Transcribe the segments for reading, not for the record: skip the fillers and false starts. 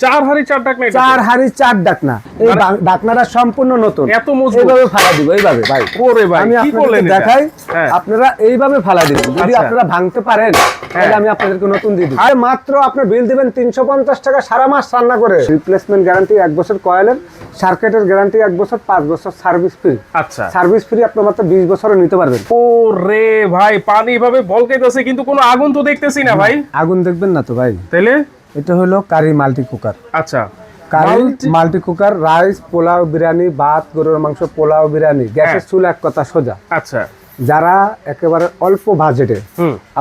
চার হাড়ি চার ডাকনা, চার হাড়ি চার ডাকনা। এই ডাকনাটা সম্পূর্ণ নতুন। এত মজবুত। এইভাবে ফালা দিব, এইভাবে ভাই। ওরে ভাই, আমি কি করলেন আপনাদের এটা? দেখাই, হ্যাঁ। আপনারা এইভাবে ফালা দিবেন। যদি আচ্ছা। আপনারা ভাঙতে পারেন তাহলে আমি আপনাদেরকে নতুন দিয়ে দিব। আর মাত্র আপনার বিল দিবেন 350 টাকা সারা মাস রান্না করে। রিপ্লেসমেন্ট গ্যারান্টি 1 বছর কয়েলের, সার্কিটের গ্যারান্টি 1 বছর, 5 বছর সার্ভিস ফ্রি। আচ্ছা, সার্ভিস ফ্রি আপনি মাত্র 20 বছরও নিতে পারবেন। ওরে ভাই, পানি এভাবে বলকাইতেছে কিন্তু কোনো আগুন তো দেখতেছি না ভাই। আগুন দেখবেন না তো ভাই। তাইলে এটা হলো কারি মাল্টি কুকার। আচ্ছা, curry multi cooker, rice, pulao, biryani, ভাত, গরুর মাংস, পোলাও, বিরিয়ানি, গ্যাসের চুলা, এক কথা সোজা। আচ্ছা, যারা একেবারে অল্প বাজেটে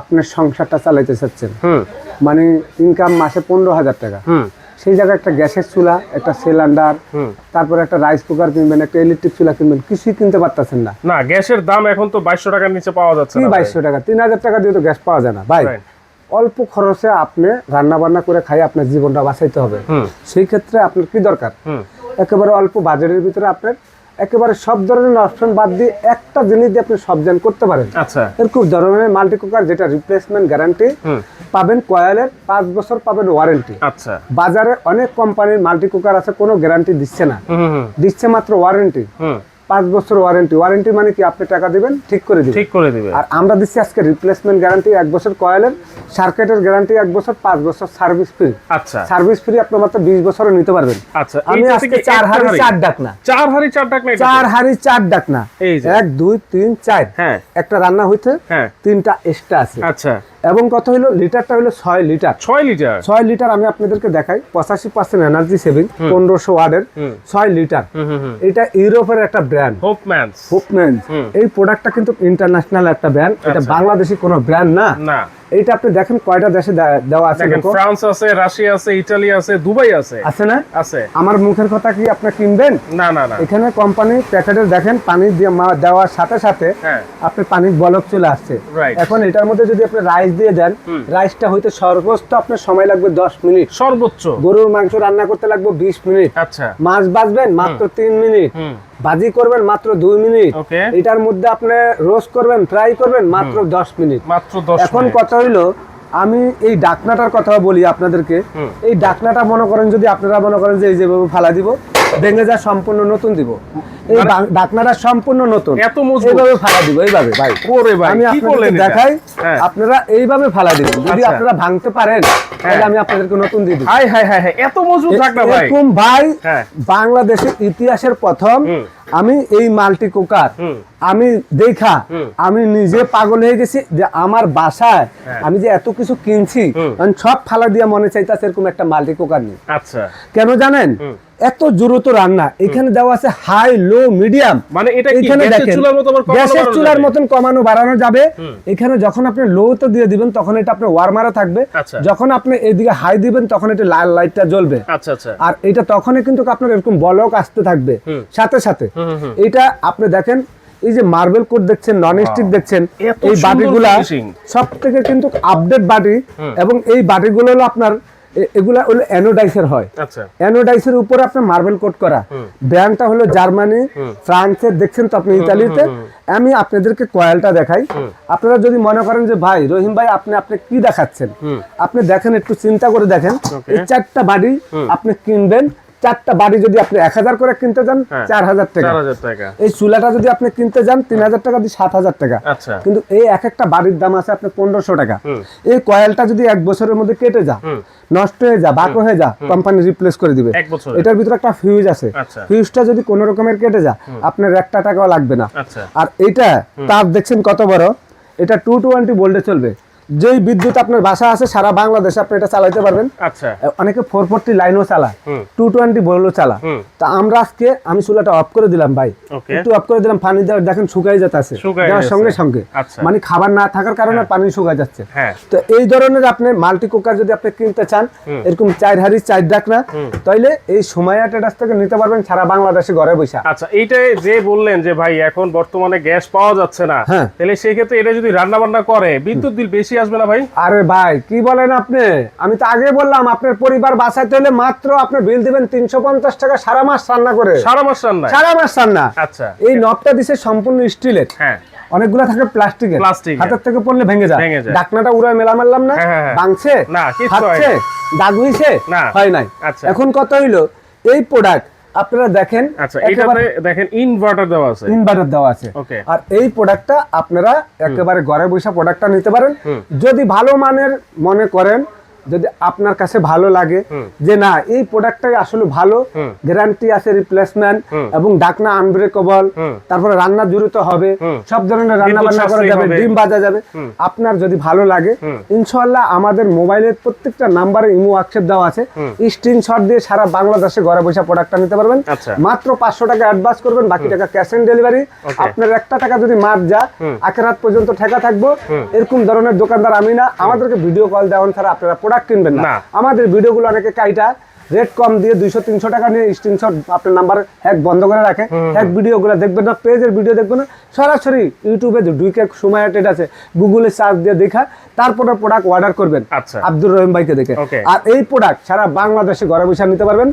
আপনার সংসারটা চালাইতে চাচ্ছেন, মানে ইনকাম মাসে 15,000 টাকা, সেই জায়গায় একটা গ্যাসের চুলা, একটা সিলিন্ডার, তারপরে একটা রাইস কুকার কিনবেন, একটা ইলেকট্রিক চুলা কিনবেন, কিছুই কিনতে পারতেছেন না। না, গ্যাসের দাম এখন তো 2200 টাকার নিচে পাওয়া যাচ্ছে কি না। 2200 টাকা, 3000 টাকা দিয়ে তো গ্যাস পাওয়া যায় না ভাই। অল্প খরচে আপনি রান্না বান্না করে খাই আপনার জীবনটা বাঁচাইতে হবে। সেই ক্ষেত্রে আপনার কি দরকার, একেবারে অল্প বাজেটের ভিতরে আপনার একেবারে সব ধরনের অপশন বাদ দিয়ে একটা জিনিস দিয়ে আপনি সব জন করতে পারেন। আচ্ছা, এরকম ধরনের মাল্টি কুকার, যেটা রিপ্লেসমেন্ট গ্যারান্টি পাবেন, কয়েলের 5 বছর পাবেন ওয়ারেন্টি। আচ্ছা, বাজারে অনেক কোম্পানির মাল্টি কুকার আছে, কোনো গ্যারান্টি দিচ্ছে না, দিচ্ছে মাত্র ওয়ারেন্টি। 5 বছর ওয়ারেন্টি। ওয়ারেন্টি মানে কি, আপনি টাকা দিবেন, ঠিক করে দিবেন, ঠিক করে দিবে। আর আমরা দিচ্ছি আজকে রিপ্লেসমেন্ট গ্যারান্টি 1 বছর কয়েলের, সার্কিটের গ্যারান্টি 1 বছর, 5 বছর সার্ভিস ফ্রি। আচ্ছা, সার্ভিস ফ্রি আপনি মাত্র 20 বছরও নিতে পারবেন। আচ্ছা, আমি আজকে 4 হাড়ি 4 ডাকনা, 4 হাড়ি 4 ডাকনা, 4 হাড়ি 4 ডাকনা, এই যে 1 2 3 4, হ্যাঁ, একটা রান্না হইতে হ্যাঁ, 3টা এক্সট্রা আছে। আচ্ছা, এবং কত হলো, লিটারটা হলো 6 লিটার। 6 লিটার, 6 লিটার আমি আপনাদেরকে দেখাই। 85% এনার্জি সেভিং, 1500 ওয়াটের 6 লিটার। এটা ইউরোপের একটা ব্র্যান্ড, হোপম্যানস। হোপম্যান। এই প্রোডাক্টটা কিন্তু ইন্টারন্যাশনাল একটা ব্র্যান্ড, এটা বাংলাদেশি কোনো ব্র্যান্ড না। না, এইটা আপনি দেখেন কয়টা দেশে দেওয়া আছে। দেখেন, ফ্রান্স আছে, রাশিয়া আছে, ইতালি আছে, দুবাই আছে। আছে না? আছে। আমার মুখের কথা কি আপনি কিনবেন? না না না, এখানে কোম্পানি প্যাকেটে দেখেন পানি দেওয়ার সাথে সাথে আপনি পানির বলক চলে আসছে। এখন এটার মধ্যে যদি আপনি রাইস দিয়ে দেন, রাইসটা হইতে সর্বোচ্চ আপনার সময় লাগবে 10 মিনিট সর্বোচ্চ। গরুর মাংস রান্না করতে লাগবে 20 মিনিট। আচ্ছা, মাছ ভাজবেন মাত্র 3 মিনিট, ভাজি করবেন মাত্র 2 মিনিট, এটার মধ্যে আপনি রোস্ট করবেন, ফ্রাই করবেন মাত্র 10 মিনিট। মাত্র 10 মিনিট। এখন কথা হইলো, আমি এই ডাকনাটার কথা বলি আপনাদেরকে। এই ডাকনাটা মনে করেন, যদি আপনারা মনে করেন যে এই যেভাবে ফালা দিব, ভেঙে যা সম্পূর্ণ নতুন দিব, এই ডাকনাটা সম্পূর্ণ নতুন, এত মজবুত, এইভাবে ফালা দিব, এইভাবে ভাই। ওরে ভাই, আমি কি করলেন আপনাদেরকে এটা? দেখাই, হ্যাঁ। আপনারা এইভাবে ফালা দিবেন। যদি আচ্ছা। আপনারা ভাঙতে পারেন তাহলে আমি আপনাদেরকে নতুন দিয়ে দিব। হাই হাই হাই হাই, এত মজবুত ডাকনা ভাই। এরকম ভাই হ্যাঁ। বাংলাদেশের ইতিহাসের প্রথম আমি এই মাল্টি কুকার আমি দেখা আমি নিজে পাগল হয়ে গেছি যে আমার বাসায় আমি যে এত কিছু কিনছি, আমি সব ফালা দিয়া মনে চাইতাছে এরকম একটা মাল্টি কুকার নেই। আচ্ছা, কেন জানেন? এত দ্রুত রান্না এখানে দেওয়া আছে, হাই লো মিডিয়াম। মানে এটা কি এখানে গ্যাসের দেখেন চুলার মতো আবার কমানো গ্যাসের বাড়ানো চুলার যাবে? মতন কমানো বাড়ানো যাবে। এখানে যখন আপনি লো তে দিয়ে দিবেন তখন এটা আপনার ওয়ার্মারে থাকবে, আচ্ছা। যখন আপনি এদিকে হাই দিবেন তখন এটা লাল লাইটটা জ্বলবে। আচ্ছা আচ্ছা, আর এটা তখনই কিন্তু আপনার এরকম বলক আসতে থাকবে সাথে সাথে। এটা আপনি দেখেন, এই যে মার্বেল কোট দেখছেন, নন স্টিক দেখছেন, এই বাটিগুলা সব থেকে কিন্তু আপডেট বাটি। এবং এই বাটিগুলো হলো আপনার এগুলা হলো অ্যানোডাইসের হয়। আচ্ছা, অ্যানোডাইসের উপরে আপনার মার্বেল কোট করা। ব্র্যান্ডটা হলো জার্মানি, ফ্রান্সের, দেখছেন তো আপনি ইতালিতে। আমি আপনাদেরকে কয়েলটা দেখাই। আপনারা যদি মনে করেন যে ভাই রহিম ভাই আপনি কি দেখাচ্ছেন, আপনি দেখেন, একটু চিন্তা করে দেখেন। এই 4টা বাড়ি আপনি কিনবেন, 4টা বাড়ি যদি আপনি 1000 করে কিনতে যান 4000 টাকা। 4000 টাকা। এই চুলাটা যদি আপনি কিনতে যান 3000 টাকা দিয়ে 7000 টাকা। আচ্ছা, কিন্তু এই এক একটা বাড়ির দাম আছে আপনার 1500 টাকা। এই কয়েলটা যদি 1 বছরের মধ্যে কেটে যা, নষ্ট হয়ে যা, বাঁকো হয়ে যা, কোম্পানি রিপ্লেস করে দিবে। 1 বছর। এটার ভিতরে একটা ফিউজ আছে, ফিউজটা যদি কোনো রকমের কেটে যা আপনার 1 টাকাও লাগবে না। আর এইটা তার দেখছেন কত বড়, এটা 220 ভোল্টে চলবে। যেই বিদ্যুৎ আপনার বাসা আছে সারা বাংলাদেশে আপনি এটা চালাতে পারবেন। আচ্ছা, অনেকে 440 লাইনও চালায়, 220 ভোল্টও চালা। তা আমরা আজকে আমি চুলাটা অফ করে দিলাম ভাই, একটু অফ করে দিলাম, পানি দেওয়ার দেখেন শুকাই যাচ্ছে দেওয়ার সঙ্গে সঙ্গে। মানে খাবার না থাকার কারণে পানি শুকাই যাচ্ছে। তো এই ধরনের আপনি মাল্টি কুকার যদি আপনি কিনতে চান, এরকম 4 হাড়ি 4 ডাকনা, তাইলে এই সময়া ট্রেডার্স থেকে নিতে পারবেন সারা বাংলাদেশে ঘরে বসে। আচ্ছা, এইটাই যে বললেন যে ভাই এখন বর্তমানে গ্যাস পাওয়া যাচ্ছে না, তাহলে সেই ক্ষেত্রে এটা যদি রান্না বান্না করে বিদ্যুৎ বিল বেশি আসবে না ভাই? আরে ভাই কি বলেন আপনি, আমি তো আগে বললাম আপনার পরিবার বাঁচাইতে হলে মাত্র আপনি বিল দিবেন 350 টাকা সারা মাস রান্না করে। সারা মাস রান্না? সারা মাস রান্না। আচ্ছা, এই নবটা দিছে সম্পূর্ণ স্টিলের। অনেকগুলা থাকে প্লাস্টিকের, হাতের থেকে পড়লে ভেঙে যায়, ঢাকনাটা উড়ায় মেলা মারলাম না, ভাঙছে না, হাতছে, দাগ হইছে, হয় নাই। এখন কথা হইলো এই প্রোডাক্ট আপনারা দেখেন, আচ্ছা এটাতে দেখেন ইনভার্টার দেওয়া আছে, আর এই প্রোডাক্টটা আপনারা একেবারে ঘরে বসে প্রোডাক্টটা নিতে পারেন। যদি ভালো মানের মনে করেন, যদি আপনার কাছে ভালো লাগে যে না এই প্রোডাক্টটাই আসলে ভালো, গ্যারান্টি আছে, রিপ্লেসমেন্ট এবং ঢাকনা আনব্রেকেবল, তারপরে রান্না দ্রুত হবে, সব ধরনের রান্না বান্না করা যাবে, ডিম ভাজা যাবে, আপনার যদি ভালো লাগে ইনশাআল্লাহ আমাদের মোবাইলের প্রত্যেকটা নাম্বারে ইমো হোয়াটসঅ্যাপ দেওয়া আছে, স্ক্রিনশট দিয়ে সারা বাংলাদেশে ঘরে বসে প্রোডাক্টটা নিতে পারবেন। মাত্র 500 টাকা অ্যাডভান্স করবেন, বাকি টাকা ক্যাশ অন ডেলিভারি। আপনার 1 টাকা যদি মার যা আখেরাত পর্যন্ত ঠেকা থাকবো। এরকম ধরনের দোকানদার আমি না, আমাদেরকে ভিডিও কল দেওয়ান ছাড়া আপনারা প্রোডাক্ট কিনবেন না। আমাদের ভিডিওগুলো অনেকে কাইটা রেট কম দিয়ে 200-300 টাকা নিয়ে স্ক্রিনশট আপনার নাম্বার হ্যাক বন্ধ করে রাখে, হ্যাক ভিডিওগুলো দেখবেন না, পেজের ভিডিও দেখবেন না, সরাসরি ইউটিউবে ঢুকে সময় টেট আছে গুগলে সার্চ দিয়ে দেখা তারপরে প্রোডাক্ট অর্ডার করবেন আব্দুর রহিম ভাইকে দেখে। আর এই প্রোডাক্ট সারা বাংলাদেশে ঘরে বসে নিতে পারবেন।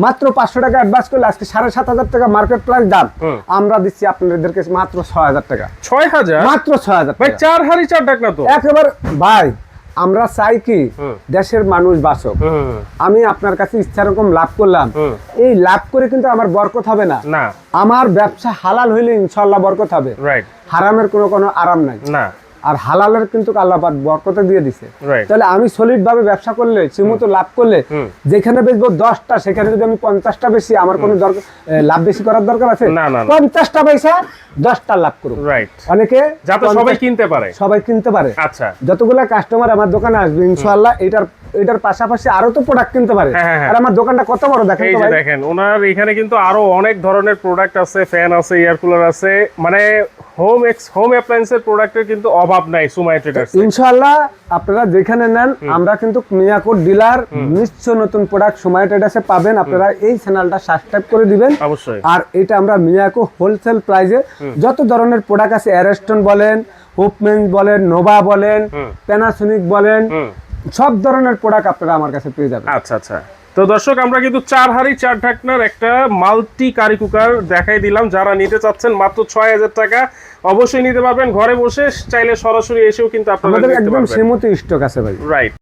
মাত্র 500 টাকা অ্যাডভান্স করলে আজকে 7,500 টাকা মার্কেট প্রাইস দাম, আমরা দিচ্ছি আপনাদেরকে মাত্র 6,000 টাকা। 6,000 মাত্র 6,000 ভাই, 4 হাড়ি 4 ঢাকনা তো একেবারে ভাই। আমরা চাই কি দেশের মানুষ বাঁচুক। আমি আপনার কাছে ইচ্ছা রকম লাভ করলাম, এই লাভ করে কিন্তু আমার বরকত হবে না। আমার ব্যবসা হালাল হইলে ইনশাআল্লাহ বরকত হবে, হারামের কোনো আরাম নাই। আর হালালের কিন্তু আল্লাহ পাক বরকতে দিয়ে দিছে। তাহলে আমি সলিড ভাবে ব্যবসা করলে, সীমিত লাভ করলে, যেখানে বেচবো 10টা সেখানে যদি আমি 50টা বেশি, আমার কোনো লাভ বেশি করার দরকার আছে? 50টা পয়সা 10টা লাভ করব। অনেকে যাতে সবাই কিনতে পারে। আচ্ছা, যতগুলা কাস্টমার আমার দোকানে আসবে ইনশাআল্লাহ এটার পাশাপাশি আরো তো প্রোডাক্ট কিনতে পারে। আর আমার দোকানটা কত বড় দেখেন তো ভাই। দেখেন ওনার এখানে কিন্তু আরো অনেক ধরনের প্রোডাক্ট আছে, ফ্যান আছে, এয়ার কুলার আছে, মানে হোম অ্যাপ্লায়েন্সের প্রোডাক্টের কিন্তু অভাব নাই সুমাইয়া ট্রেডার্স। ইনশাআল্লাহ আপনারা যেখানে নেন, আমরা কিন্তু মিয়াকো ডিলার, নিশ্চয় নতুন প্রোডাক্ট সুমাইয়া ট্রেডার্সে পাবেন। আপনারা এই চ্যানেলটা সাবস্ক্রাইব করে দিবেন অবশ্যই। আর এটা আমরা মিয়াকো হোলসেল প্রাইসে যত ধরনের প্রোডাক্ট আছে, অ্যারেস্টন বলেন, হোপমেন বলেন, নোভা বলেন, প্যানাসোনিক বলেন, সব ধরনের প্রোডাক্ট আপনারা আমার কাছে পেয়ে যাবেন। আচ্ছা আচ্ছা, তো দর্শক আমরা কিন্তু 4 হাড়ি 4 ঢাকনার একটা মাল্টি কারি কুকার দেখাই দিলাম। যারা নিতে চাচ্ছেন মাত্র 6,000 টাকা অবশ্যই নিতে পারবেন। ঘরে বসে চাইলে সরাসরি এসেও কিন্তু আপনারা আমাদের একদম সীমিত স্টক আছে ভাই। রাইট।